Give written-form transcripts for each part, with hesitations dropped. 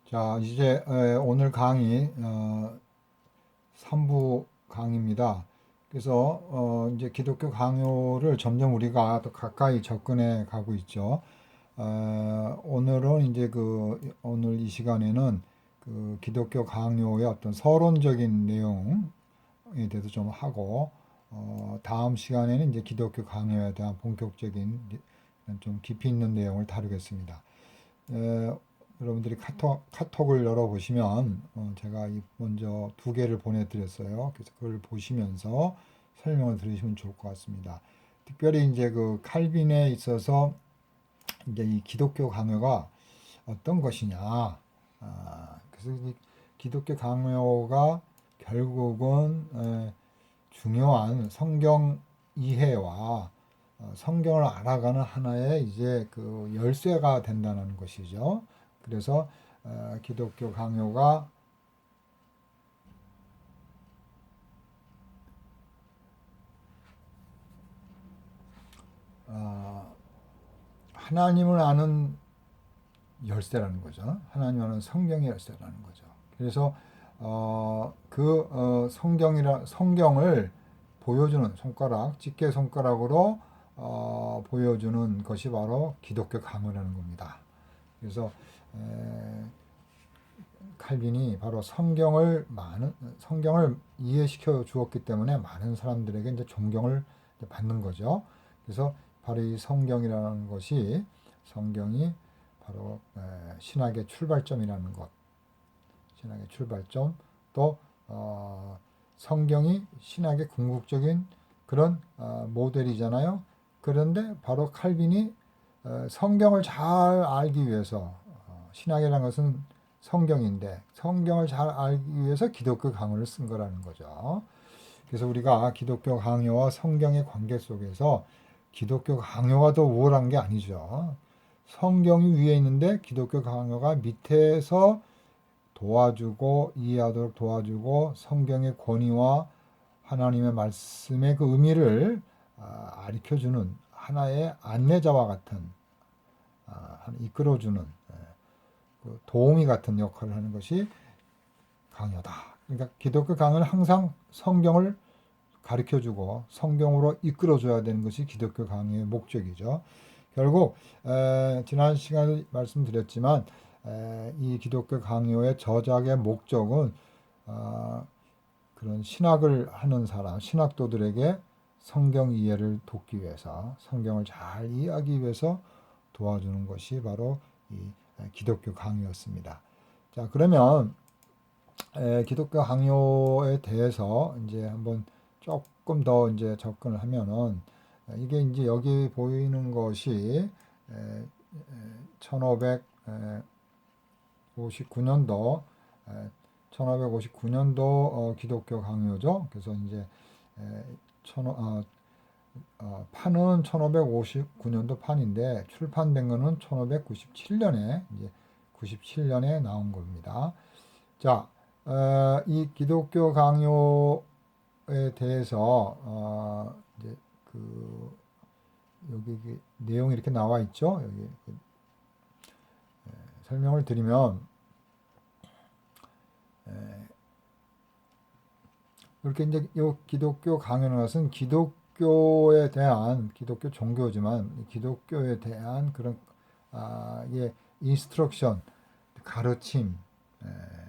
자, 이제 오늘 강의 3부 강의입니다. 그래서 이제 기독교 강요를 점점 우리가 더 가까이 접근해 가고 있죠. 오늘은 이제 오늘 이 시간에는 그 기독교 강요의 어떤 서론적인 내용에 대해서 좀 하고 다음 시간에는 이제 기독교 강요에 대한 본격적인 좀 깊이 있는 내용을 다루겠습니다. 에, 여러분들이 카톡을 열어보시면 제가 먼저 두 개를 보내드렸어요. 그래서 그걸 보시면서 설명을 들으시면 좋을 것 같습니다. 특별히 이제 그 칼빈에 있어서 이제 이 기독교 강요가 어떤 것이냐. 그래서 이 기독교 강요가 결국은 중요한 성경 이해와 성경을 알아가는 하나의 이제 그 열쇠가 된다는 것이죠. 그래서 기독교 강요가 하나님을 아는 열쇠라는 거죠. 하나님 아는 성경의 열쇠라는 거죠. 그래서 성경을 보여주는 손가락, 집게 손가락으로 보여주는 것이 바로 기독교 강요라는 겁니다. 그래서 칼빈이 바로 성경을 이해시켜 주었기 때문에 많은 사람들에게 이제 존경을 받는 거죠. 그래서 바로 이 성경이라는 것이 성경이 바로 신학의 출발점이라는 것, 신학의 출발점 또 성경이 신학의 궁극적인 그런 모델이잖아요. 그런데 바로 칼빈이 성경을 잘 알기 위해서 신학이라는 것은 성경인데 성경을 잘 알기 위해서 기독교 강요를 쓴 거라는 거죠. 그래서 우리가 기독교 강요와 성경의 관계 속에서 기독교 강요가 더 우월한 게 아니죠. 성경이 위에 있는데 기독교 강요가 밑에서 도와주고 이해하도록 도와주고 성경의 권위와 하나님의 말씀의 그 의미를 가르쳐주는 하나의 안내자와 같은 이끌어주는 그 도우미 같은 역할을 하는 것이 강요다. 그러니까 기독교 강요는 항상 성경을 가르쳐주고 성경으로 이끌어줘야 되는 것이 기독교 강요의 목적이죠. 결국 지난 시간에 말씀드렸지만 이 기독교 강요의 저작의 목적은 그런 신학을 하는 사람, 신학도들에게 성경 이해를 돕기 위해서 성경을 잘 이해하기 위해서 도와주는 것이 바로 이 기독교 강요였습니다. 자, 그러면 기독교 강요에 대해서 이제 한번 조금 더 이제 접근을 하면은 이게 이제 여기 보이는 것이 1559년도 1559년도 기독교 강요죠. 그래서 이제 판은 1559년도 판인데 출판된 거는 1597년에 이제 97년에 나온 겁니다. 자, 이 기독교 강요에 대해서 이제 여기 내용이 이렇게 나와 있죠. 여기 설명을 드리면 이렇게 이제 이 기독교 강요는 것은 기독교 종교지만 기독교에 대한 그런 예, 인스트럭션, 가르침,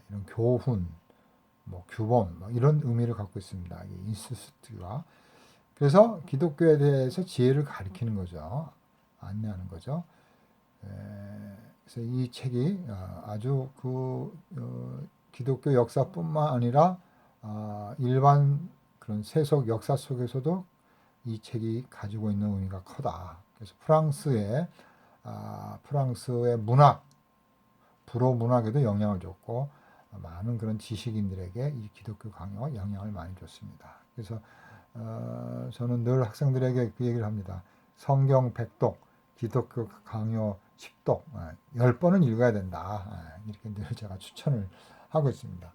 이런 교훈, 뭐 규범 이런 의미를 갖고 있습니다. 이 인스티튜트가. 그래서 기독교에 대해서 지혜를 가리키는 거죠. 안내하는 거죠. 그래서 이 책이 아주 기독교 역사뿐만 아니라 일반 그런 세속 역사 속에서도 이 책이 가지고 있는 의미가 크다. 그래서 프랑스의 문학, 불어 문학에도 영향을 줬고 많은 그런 지식인들에게 이 기독교 강요가 영향을 많이 줬습니다. 그래서 저는 늘 학생들에게 그 얘기를 합니다. 성경 100독, 기독교 강요 10독, 10번은 읽어야 된다. 이렇게 늘 제가 추천을 하고 있습니다.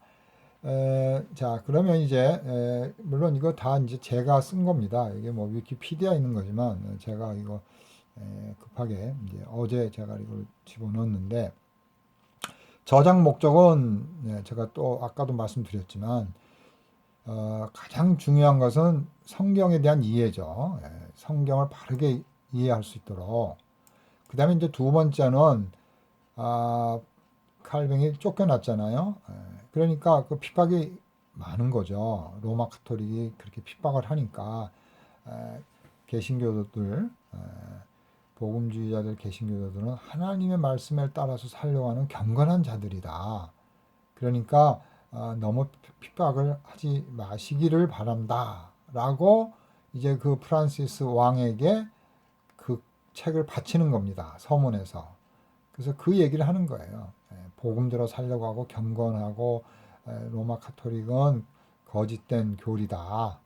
자, 그러면 이제 물론 이거 다 이제 제가 쓴 겁니다. 이게 뭐 위키피디아 있는 거지만 제가 이거 급하게 이제 어제 제가 이걸 집어넣었는데 저작 목적은 제가 또 아까도 말씀드렸지만 가장 중요한 것은 성경에 대한 이해죠. 성경을 바르게 이해할 수 있도록. 그 다음에 이제 두 번째는 칼뱅이 쫓겨났잖아요. 그러니까 그 핍박이 많은 거죠. 로마 카톨릭이 그렇게 핍박을 하니까 개신교도들, 복음주의자들, 개신교도들은 하나님의 말씀에 따라서 살려고 하는 경건한 자들이다. 그러니까 너무 핍박을 하지 마시기를 바란다. 라고 이제 그 프란시스 왕에게 그 책을 바치는 겁니다. 서문에서. 그래서 그 얘기를 하는 거예요. 복음대로 살려고 하고 경건하고 로마 카톨릭은 거짓된 교리다.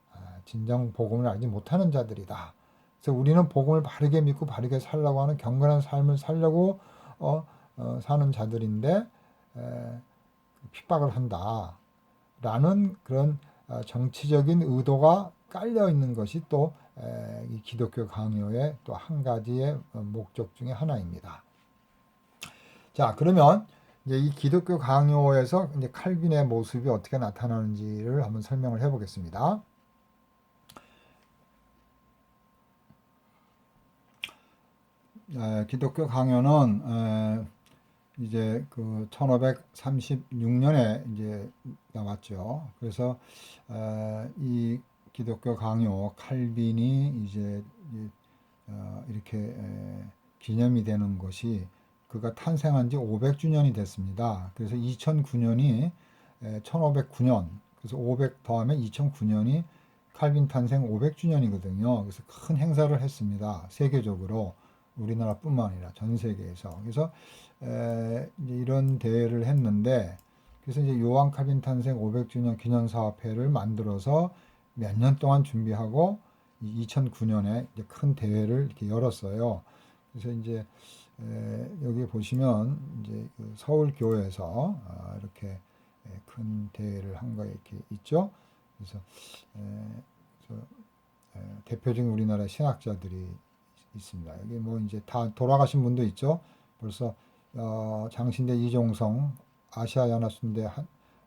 진정 복음을 알지 못하는 자들이다. 그래서 우리는 복음을 바르게 믿고 바르게 살려고 하는 경건한 삶을 살려고 사는 자들인데 핍박을 한다. 라는 그런 정치적인 의도가 깔려 있는 것이 또 이 기독교 강요의 또 한 가지의 목적 중에 하나입니다. 자, 그러면 이제 이 기독교 강요에서 이제 칼빈의 모습이 어떻게 나타나는지를 한번 설명을 해보겠습니다. 기독교 강요는 이제 그 1536년에 이제 나왔죠. 그래서 이 기독교 강요 칼빈이 이제 이렇게 기념이 되는 것이 그가 탄생한 지 500주년이 됐습니다. 그래서 2009년이 1509년, 그래서 500 더하면 2009년이 칼빈 탄생 500주년이거든요. 그래서 큰 행사를 했습니다. 세계적으로. 우리나라뿐만 아니라 전 세계에서. 그래서 이런 대회를 했는데, 그래서 이제 요한 칼빈 탄생 500주년 기념사업회를 만들어서 몇 년 동안 준비하고 2009년에 이제 큰 대회를 이렇게 열었어요. 그래서 이제 여기 보시면 이제 그 서울 교회에서 이렇게 큰 대회를 한 거 이렇게 있죠. 그래서 대표적인 우리나라 신학자들이 있습니다. 여기 뭐 이제 다 돌아가신 분도 있죠. 벌써 장신대 이종성, 아시아 연합순대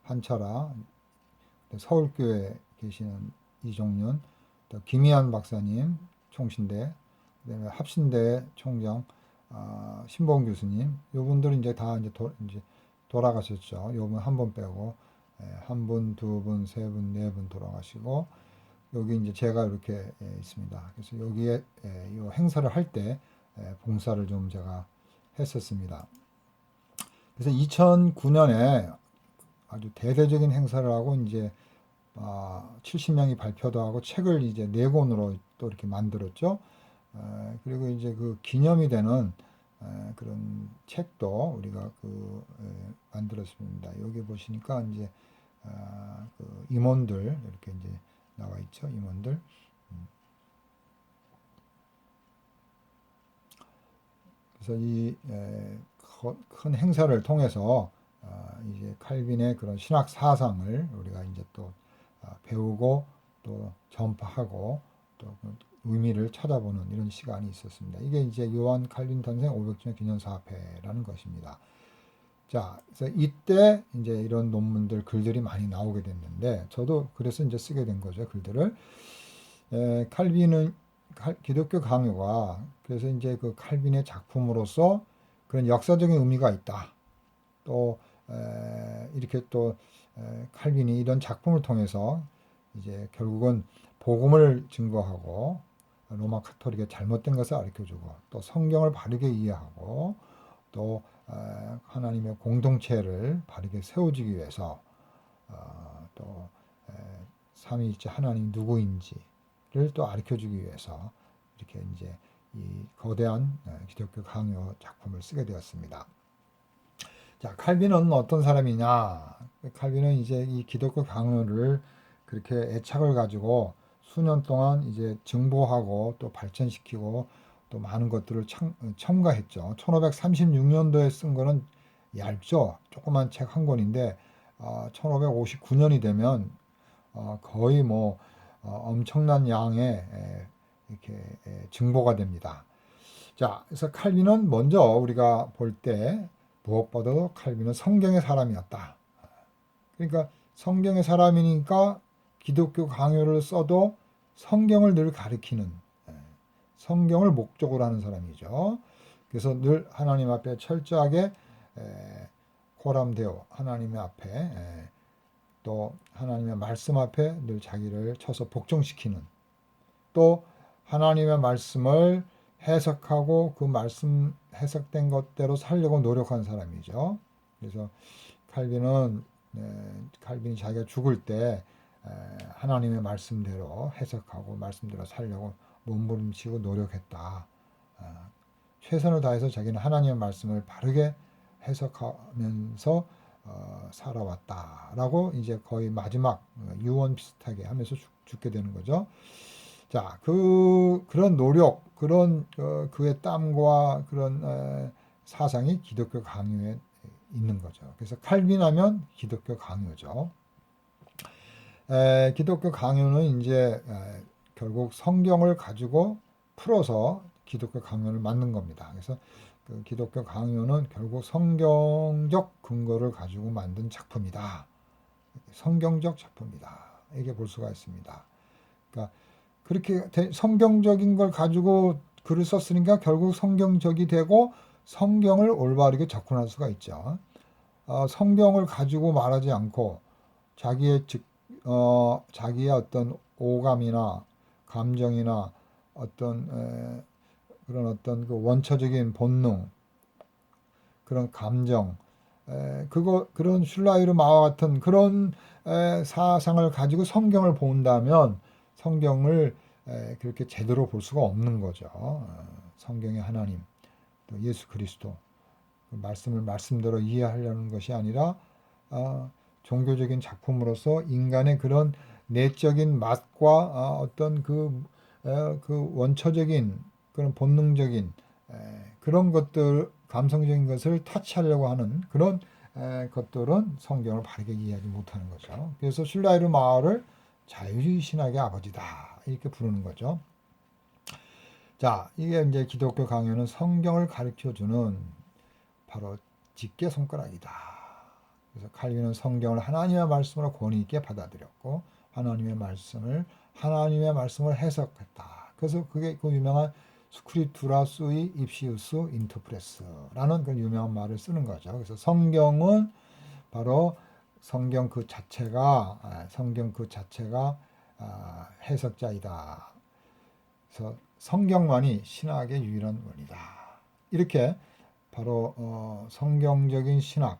한철아, 서울교회 계시는 이종윤, 또 김희한 박사님, 총신대, 그다음에 합신대 총장 신봉 교수님, 요분들은 이제 다 이제 돌아가셨죠. 요분 한 분 빼고 한 분, 두 분, 세 분, 네 분 돌아가시고 여기 이제 제가 이렇게 있습니다. 그래서 여기에 이 행사를 할 때 봉사를 좀 제가 했었습니다. 그래서 2009년에 아주 대대적인 행사를 하고 이제 70명이 발표도 하고 책을 이제 4권으로 또 이렇게 만들었죠. 그리고 이제 그 기념이 되는 그런 책도 우리가 만들었습니다. 여기 보시니까 이제 그 임원들 이렇게 이제 나와 있죠. 임원들. 그래서 이 큰 행사를 통해서 이제 칼빈의 그런 신학 사상을 우리가 이제 또 배우고 또 전파하고 또 의미를 찾아보는 이런 시간이 있었습니다. 이게 이제 요한 칼빈 탄생 500주년 기념사업회라는 것입니다. 자, 그래서 이때 이제 이런 논문들, 글들이 많이 나오게 됐는데, 저도 그래서 이제 쓰게 된 거죠, 글들을. 칼빈은 기독교 강요가 그래서 이제 그 칼빈의 작품으로서 그런 역사적인 의미가 있다. 또 이렇게 또 칼빈이 이런 작품을 통해서 이제 결국은 복음을 증거하고 로마 카톨릭의 잘못된 것을 가르쳐주고 또 성경을 바르게 이해하고 또 하나님의 공동체를 바르게 세워주기 위해서 또 삼위일체 하나님 누구인지를 또 가르쳐주기 위해서 이렇게 이제 이 거대한 기독교 강요 작품을 쓰게 되었습니다. 자, 칼빈은 어떤 사람이냐? 칼빈은 이제 이 기독교 강요를 그렇게 애착을 가지고 수년 동안 이제 증보하고 또 발전시키고 또 많은 것들을 첨가했죠. 1536년도에 쓴 거는 얇죠. 조그만 책 한 권인데 1559년이 되면 거의 뭐 엄청난 양의 이렇게 증보가 됩니다. 자, 그래서 칼빈은 먼저 우리가 볼 때 무엇보다도 칼빈은 성경의 사람이었다. 그러니까 성경의 사람이니까 기독교 강요를 써도 성경을 늘 가리키는, 성경을 목적으로 하는 사람이죠. 그래서 늘 하나님 앞에 철저하게 코람데오, 하나님의 앞에, 또 하나님의 말씀 앞에 늘 자기를 쳐서 복종시키는, 또 하나님의 말씀을 해석하고 그 말씀 해석된 것대로 살려고 노력한 사람이죠. 그래서 칼빈이 자기가 죽을 때 하나님의 말씀대로 해석하고 말씀대로 살려고 몸부림치고 노력했다. 최선을 다해서 자기는 하나님의 말씀을 바르게 해석하면서 살아왔다라고 이제 거의 마지막 유언 비슷하게 하면서 죽게 되는 거죠. 자, 그런 노력, 그런 그의 땀과 그런 사상이 기독교 강요에 있는 거죠. 그래서 칼빈하면 기독교 강요죠. 기독교 강요는 이제 결국 성경을 가지고 풀어서 기독교 강요를 만든 겁니다. 그래서 그 기독교 강요는 결국 성경적 근거를 가지고 만든 작품이다. 성경적 작품이다. 이렇게 볼 수가 있습니다. 그러니까 그렇게 성경적인 걸 가지고 글을 썼으니까 결국 성경적이 되고 성경을 올바르게 접근할 수가 있죠. 성경을 가지고 말하지 않고 자기의 어떤 오감이나 감정이나 그런 어떤 그 원초적인 본능, 그런 감정, 그런 슐라이르 마와 같은 그런 사상을 가지고 성경을 본다면 성경을 그렇게 제대로 볼 수가 없는 거죠. 성경의 하나님, 또 예수 그리스도 그 말씀을 말씀대로 이해하려는 것이 아니라 종교적인 작품으로서 인간의 그런 내적인 맛과 어떤 그 원초적인 그런 본능적인 그런 것들, 감성적인 것을 타치하려고 하는 그런 것들은 성경을 바르게 이해하지 못하는 거죠. 그래서 슐라이르 마을을 자유주의 신학의 아버지다 이렇게 부르는 거죠. 자, 이게 이제 기독교 강요는 성경을 가르쳐주는 바로 직계 손가락이다. 그래서 칼빈은 성경을 하나님의 말씀으로 권위 있게 받아들였고 하나님의 말씀을 해석했다. 그래서 그게 그 유명한 스크립투라 수이 입시우스 인터프레스라는 그 유명한 말을 쓰는 거죠. 그래서 성경은 바로 성경 그 자체가 해석자이다. 그래서 성경만이 신학의 유일한 원이다. 이렇게 바로 성경적인 신학,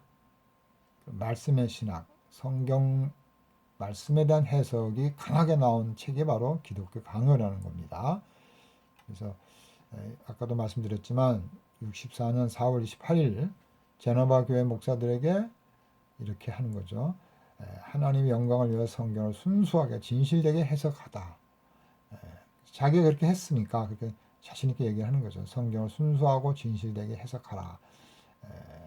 말씀의 신학, 성경 말씀에 대한 해석이 강하게 나온 책이 바로 기독교 강요라는 겁니다. 그래서 아까도 말씀드렸지만 64년 4월 28일 제노바 교회 목사들에게 이렇게 하는 거죠. 하나님의 영광을 위해 성경을 순수하게 진실되게 해석하다. 자기가 그렇게 했으니까 그렇게 자신 있게 얘기하는 거죠. 성경을 순수하고 진실되게 해석하라.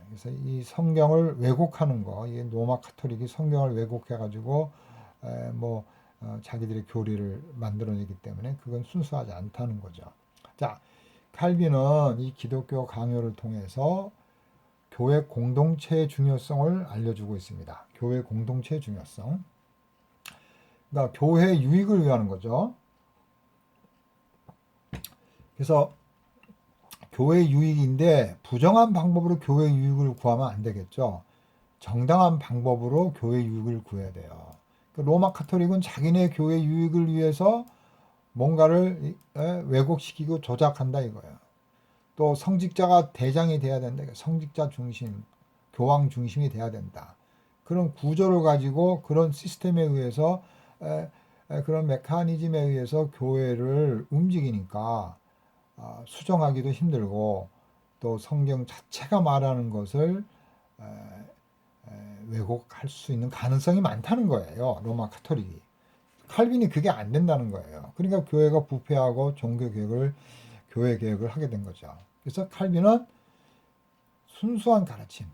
그래서 이 성경을 왜곡하는 거, 이 로마 카톨릭이 성경을 왜곡해가지고 자기들의 교리를 만들어내기 때문에 그건 순수하지 않다는 거죠. 자, 칼빈은 이 기독교 강요를 통해서 교회 공동체의 중요성을 알려주고 있습니다. 교회 공동체의 중요성. 그러니까 교회 유익을 위하는 거죠. 그래서 교회 유익인데 부정한 방법으로 교회 유익을 구하면 안 되겠죠. 정당한 방법으로 교회 유익을 구해야 돼요. 로마 카톨릭은 자기네 교회 유익을 위해서 뭔가를 왜곡시키고 조작한다 이거예요. 또 성직자가 대장이 돼야 된다. 성직자 중심, 교황 중심이 돼야 된다. 그런 구조를 가지고 그런 시스템에 의해서 그런 메커니즘에 의해서 교회를 움직이니까 수정하기도 힘들고 또 성경 자체가 말하는 것을 왜곡할 수 있는 가능성이 많다는 거예요. 로마 카톨릭이. 칼빈이 그게 안 된다는 거예요. 그러니까 교회가 부패하고 교회 개혁을 하게 된 거죠. 그래서 칼빈은 순수한 가르침,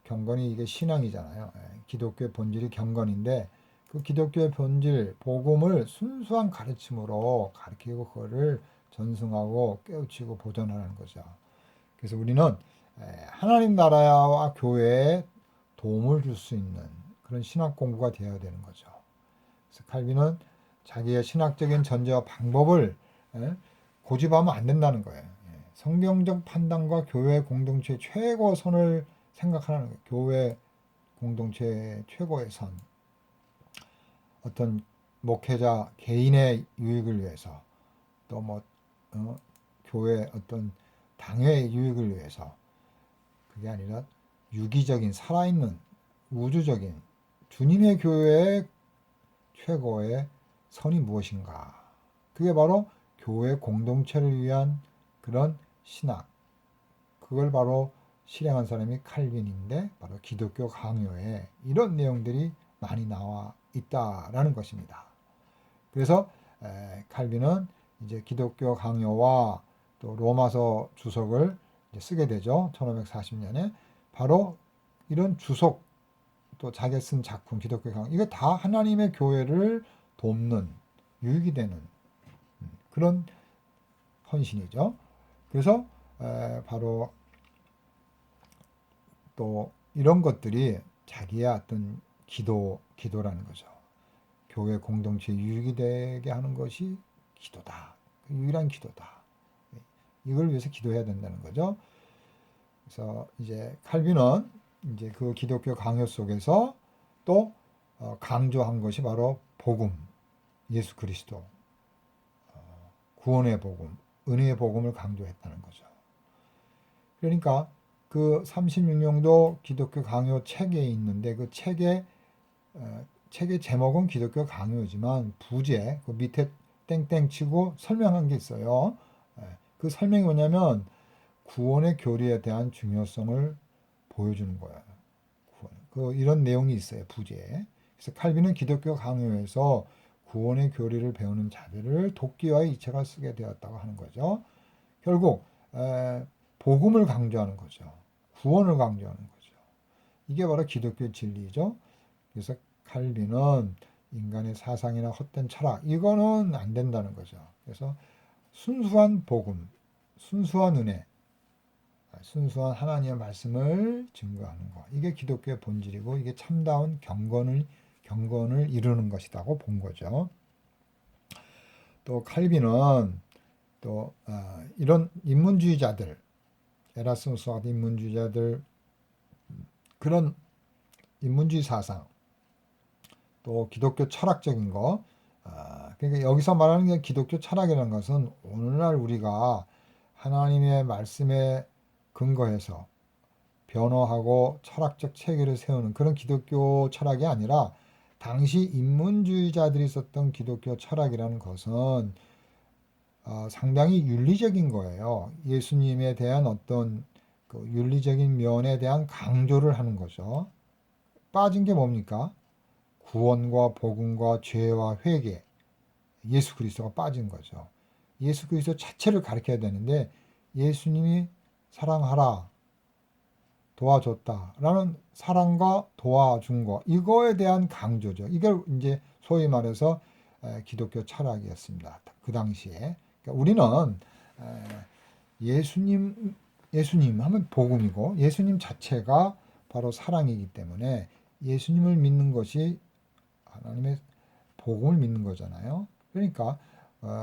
경건이 이게 신앙이잖아요. 기독교의 본질이 경건인데 그 기독교의 본질, 복음을 순수한 가르침으로 가르치고 그거를 전승하고 깨우치고 보존하는 거죠. 그래서 우리는 하나님 나라와 교회에 도움을 줄 수 있는 그런 신학 공부가 되어야 되는 거죠. 그래서 칼빈은 자기의 신학적인 전제와 방법을 고집하면 안 된다는 거예요. 성경적 판단과 교회 공동체의 최고선을 생각하는 거예요. 교회 공동체의 최고의 선. 어떤 목회자 개인의 유익을 위해서 또 교회 어떤 당회의 유익을 위해서 그게 아니라 유기적인 살아있는 우주적인 주님의 교회의 최고의 선이 무엇인가? 그게 바로 교회 공동체를 위한 그런 신학. 그걸 바로 실행한 사람이 칼빈인데 바로 기독교 강요에 이런 내용들이 많이 나와 있다라는 것입니다. 그래서 칼빈은 이제 기독교 강요와 또 로마서 주석을 쓰게 되죠. 1540년에 바로 이런 주석 또 자기가 쓴 작품 기독교 강요 이거 다 하나님의 교회를 돕는 유익이 되는 그런 헌신이죠. 그래서 바로 또 이런 것들이 자기의 어떤 기도라는 거죠. 교회 공동체 유익이 되게 하는 것이 기도다. 유일한 기도다. 이걸 위해서 기도해야 된다는 거죠. 그래서 이제 칼빈은 이제 그 기독교 강요 속에서 또 강조한 것이 바로 복음, 예수 그리스도, 구원의 복음, 은혜의 복음을 강조했다는 거죠. 그러니까 그 36년도 기독교 강요 책에 있는데 그 책의 제목은 기독교 강요지만 부제 그 밑에 땡땡 치고 설명한 게 있어요. 그 설명이 뭐냐면 구원의 교리에 대한 중요성을 보여주는 거예요. 이런 내용이 있어요. 부제에. 그래서 칼빈은 기독교 강요에서 구원의 교리를 배우는 자들을 돕기 위하여 이 책을 쓰게 되었다고 하는 거죠. 결국 복음을 강조하는 거죠. 구원을 강조하는 거죠. 이게 바로 기독교 진리죠. 그래서 칼빈은 인간의 사상이나 헛된 철학 이거는 안 된다는 거죠. 그래서 순수한 복음, 순수한 은혜, 순수한 하나님의 말씀을 증거하는 것. 이게 기독교의 본질이고 이게 참다운 경건을 이루는 것이라고 본 거죠. 또 칼빈은 또 이런 인문주의자들, 에라스무스와 같은 인문주의자들 그런 인문주의 사상, 또 기독교 철학적인 거. 그러니까 여기서 말하는 게 기독교 철학이라는 것은 오늘날 우리가 하나님의 말씀에 근거해서 변호하고 철학적 체계를 세우는 그런 기독교 철학이 아니라 당시 인문주의자들이 썼던 기독교 철학이라는 것은 상당히 윤리적인 거예요. 예수님에 대한 어떤 그 윤리적인 면에 대한 강조를 하는 거죠. 빠진 게 뭡니까? 구원과 복음과 죄와 회개, 예수 그리스도가 빠진 거죠. 예수 그리스도 자체를 가르쳐야 되는데 예수님이 사랑하라, 도와줬다라는 사랑과 도와준 거 이거에 대한 강조죠. 이걸 이제 소위 말해서 기독교 철학이었습니다. 그 당시에 그러니까 우리는 예수님 하면 복음이고 예수님 자체가 바로 사랑이기 때문에 예수님을 믿는 것이 하나님의 복음을 믿는 거잖아요. 그러니까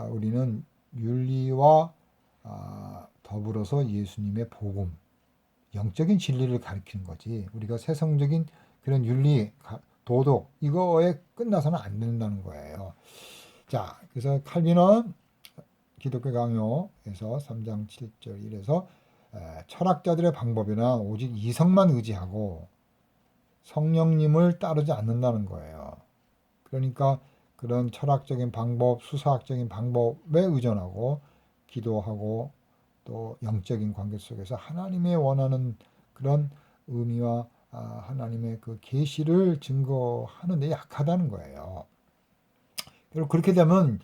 우리는 윤리와 더불어서 예수님의 복음, 영적인 진리를 가리키는 거지. 우리가 세상적인 그런 윤리, 도덕 이거에 끝나서는 안 된다는 거예요. 자, 그래서 칼빈은 기독교 강요에서 3장 7절 1에서 철학자들의 방법이나 오직 이성만 의지하고 성령님을 따르지 않는다는 거예요. 그러니까 그런 철학적인 방법, 수사학적인 방법에 의존하고 기도하고 또 영적인 관계 속에서 하나님의 원하는 그런 의미와 하나님의 그 계시를 증거하는 데 약하다는 거예요. 그리고 그렇게 되면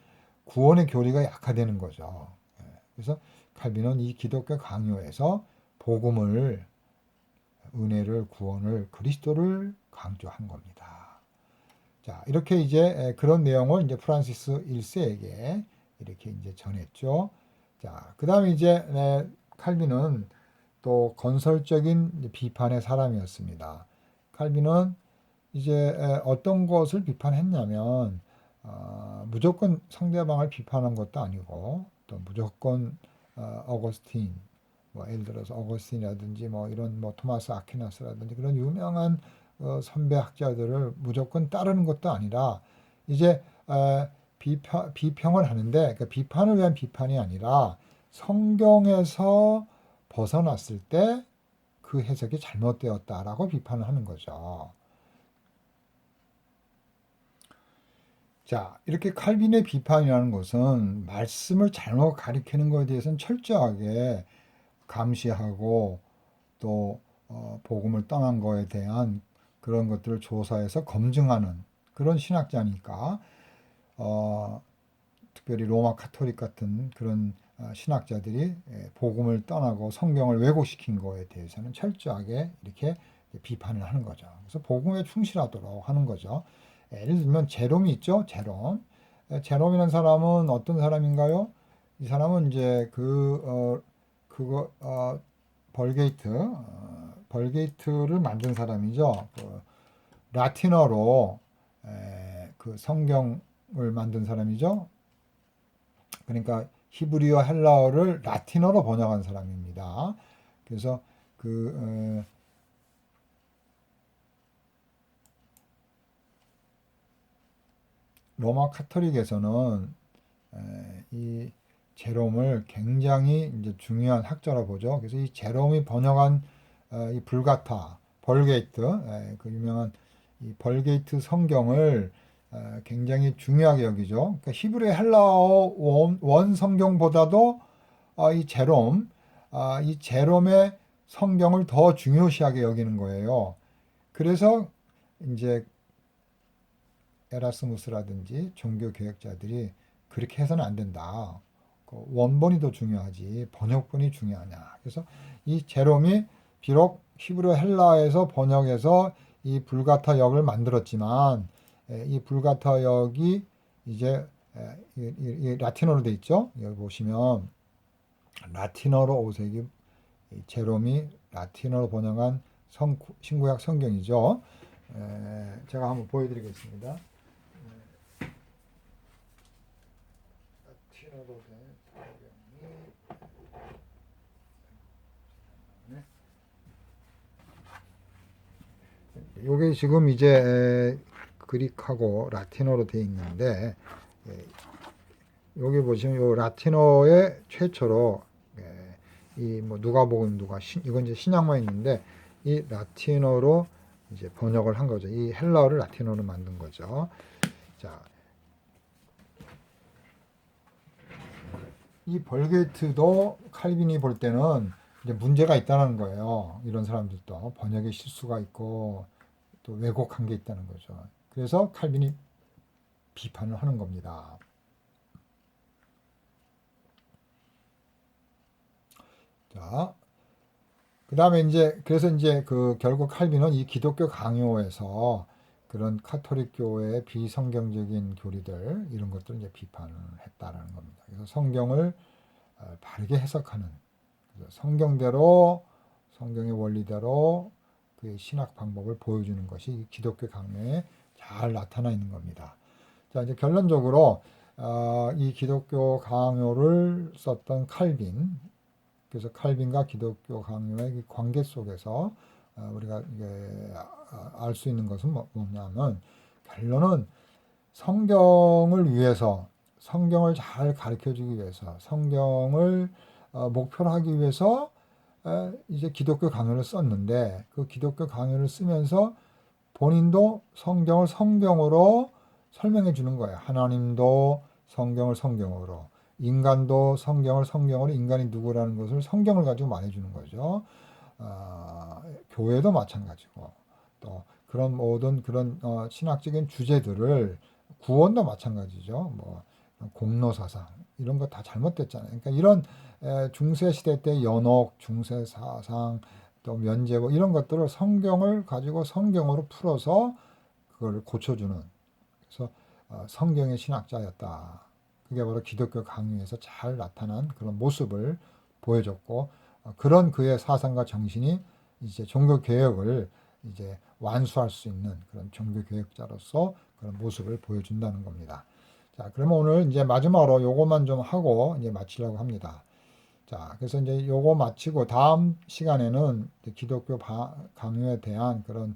구원의 교리가 약화되는 거죠. 그래서 칼빈은 이 기독교 강요에서 복음을, 은혜를, 구원을, 그리스도를 강조한 겁니다. 자, 이렇게 이제 그런 내용을 이제 프란시스 1세에게 이렇게 이제 전했죠. 자, 그 다음에 이제 칼빈은 또 건설적인 비판의 사람이었습니다. 칼빈은 이제 어떤 것을 비판했냐면 무조건 상대방을 비판한 것도 아니고 또 무조건 어거스틴 뭐 예를 들어서 어거스틴이라든지 뭐 이런 뭐 토마스 아퀴나스라든지 그런 유명한 선배 학자들을 무조건 따르는 것도 아니라 이제 비평을 하는데 그 비판을 위한 비판이 아니라 성경에서 벗어났을 때 그 해석이 잘못되었다라고 비판을 하는 거죠. 자, 이렇게 칼빈의 비판이라는 것은 말씀을 잘못 가리키는 것에 대해서는 철저하게 감시하고 또 복음을 떠난 거에 대한 그런 것들을 조사해서 검증하는 그런 신학자니까 특별히 로마 카톨릭 같은 그런 신학자들이 복음을 떠나고 성경을 왜곡시킨 거에 대해서는 철저하게 이렇게 비판을 하는 거죠. 그래서 복음에 충실하도록 하는 거죠. 예를 들면 제롬이 있죠. 제롬이라는 사람은 어떤 사람인가요? 이 사람은 이제 벌게이트를 만든 사람이죠. 그 라틴어로 그 성경을 만든 사람이죠. 그러니까 히브리어 헬라어를 라틴어로 번역한 사람입니다. 그래서 로마 카톨릭에서는 이 제롬을 굉장히 이제 중요한 학자로 보죠. 그래서 이 제롬이 번역한 이 불가타, 벌게이트, 그 유명한 이 벌게이트 성경을 굉장히 중요하게 여기죠. 그러니까 히브리 헬라어 원 성경보다도 이 제롬의 성경을 더 중요시하게 여기는 거예요. 그래서 이제 에라스무스라든지 종교 개혁자들이 그렇게 해서는 안 된다. 원본이 더 중요하지 번역본이 중요하냐. 그래서 이 제롬이 비록 히브리 헬라에서 번역해서 이 불가타 역을 만들었지만 이 불가타 역이 이제 이 라틴어로 돼 있죠. 여기 보시면 라틴어로 5세기 제롬이 라틴어로 번역한 신구약 성경이죠. 제가 한번 보여드리겠습니다. 라틴어로 된 성경이 요게 지금 이제 그릭하고 라틴어로 돼 있는데 여기 보시면 요 라틴어의 최초로 이 뭐 누가복음 이건 이제 신약만 있는데 이 라틴어로 이제 번역을 한 거죠. 이 헬라어를 라틴어로 만든 거죠. 자, 이 벌게이트도 칼빈이 볼 때는 이제 문제가 있다는 거예요. 이런 사람들도 번역에 실수가 있고 또 왜곡한 게 있다는 거죠. 그래서 칼빈이 비판을 하는 겁니다. 자, 그 다음에 그래서 결국 칼빈은 이 기독교 강요에서 그런 카톨릭 교회의 비성경적인 교리들, 이런 것들을 이제 비판을 했다라는 겁니다. 그래서 성경을 바르게 해석하는, 성경대로, 성경의 원리대로 그 신학 방법을 보여주는 것이 기독교 강요에 잘 나타나 있는 겁니다. 자, 이제 결론적으로, 이 기독교 강요를 썼던 칼빈, 그래서 칼빈과 기독교 강요의 관계 속에서 우리가 알 수 있는 것은 뭐냐면 결론은 성경을 위해서 성경을 잘 가르쳐주기 위해서 성경을 목표로 하기 위해서 이제 기독교 강요를 썼는데 그 기독교 강요를 쓰면서 본인도 성경을 성경으로 설명해 주는 거예요. 하나님도 성경을 성경으로 인간도 성경을 성경으로 인간이 누구라는 것을 성경을 가지고 말해주는 거죠. 교회도 마찬가지고 또 그런 모든 그런 신학적인 주제들을 구원도 마찬가지죠. 뭐 공로사상 이런 거 다 잘못됐잖아요. 그러니까 이런 중세 시대 때 연옥, 중세 사상 또 면제부 이런 것들을 성경을 가지고 성경으로 풀어서 그걸 고쳐주는 그래서 성경의 신학자였다. 그게 바로 기독교 강요에서 잘 나타난 그런 모습을 보여줬고 그런 그의 사상과 정신이 이제 종교 개혁을 이제 완수할 수 있는 그런 종교 개혁자로서 그런 모습을 보여준다는 겁니다. 자, 그러면 오늘 이제 마지막으로 요것만 좀 하고 이제 마치려고 합니다. 자, 그래서 이제 요거 마치고 다음 시간에는 기독교 강요에 대한 그런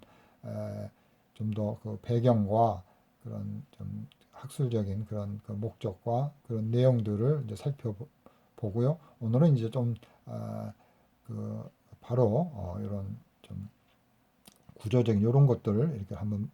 좀 더 그 배경과 그런 좀 학술적인 그런 그 목적과 그런 내용들을 이제 살펴보고요. 오늘은 이제 좀 그 바로 이런 좀 구조적인 이런 것들을 이렇게 한번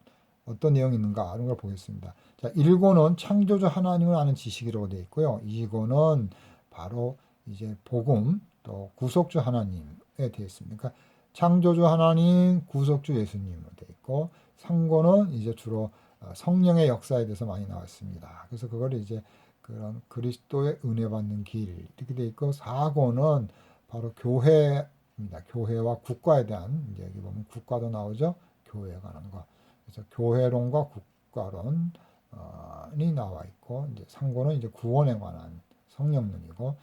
어떤 내용이 있는가 이런 걸 보겠습니다. 자, 1권은 창조주 하나님을 아는 지식이라고 되어 있고요. 2권은 바로 이제 복음 또 구속주 하나님에 되어 있습니다. 그러니까 창조주 하나님, 구속주 예수님으로 되어 있고 3권은 이제 주로 성령의 역사에 대해서 많이 나왔습니다. 그래서 그걸 이제 그런 그리스도의 은혜 받는 길 이렇게 되어 있고 4권은 바로 교회입니다. 교회와 국가에 대한 이제 여기 보면 국가도 나오죠. 교회에 관한 거. 그래서 교회론과 국가론이 나와 있고 이제 3권은 이제 구원에 관한 성령론이고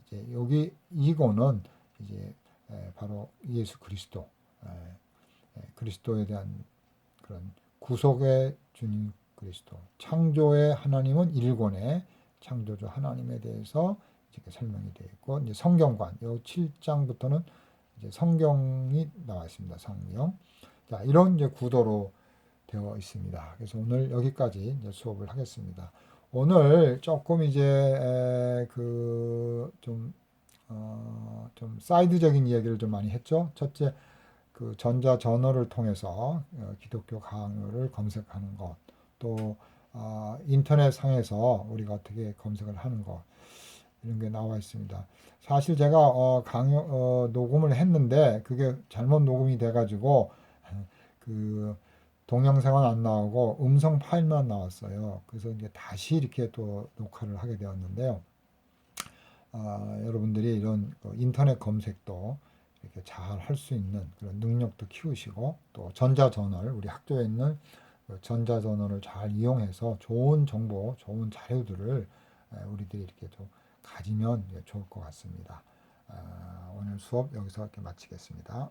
이제 여기 2권은 이제 바로 예수 그리스도 그리스도에 대한 그런 구속의 주님 그리스도 창조의 하나님은 1권에 창조주 하나님에 대해서 이렇게 설명이 되어 있고 이제 성경관 요 7장부터는 이제 성경이 나와 있습니다. 성경. 자, 이런 이제 구도로 되어 있습니다. 그래서 오늘 여기까지 이제 수업을 하겠습니다. 오늘 조금 이제 그좀 좀 사이드적인 이야기를 좀 많이 했죠. 첫째, 그 전자 저널을 통해서 기독교 강요를 검색하는 것, 또 인터넷 상에서 우리가 어떻게 검색을 하는 것 이런 게 나와 있습니다. 사실 제가 녹음을 했는데 그게 잘못 녹음이 돼가지고 그 동영상은 안 나오고 음성 파일만 나왔어요. 그래서 이제 다시 이렇게 또 녹화를 하게 되었는데요. 여러분들이 이런 인터넷 검색도 이렇게 잘 할 수 있는 그런 능력도 키우시고 또 전자저널 우리 학교에 있는 전자저널을 잘 이용해서 좋은 정보, 좋은 자료들을 우리들이 이렇게 좀 가지면 좋을 것 같습니다. 오늘 수업 여기서 이렇게 마치겠습니다.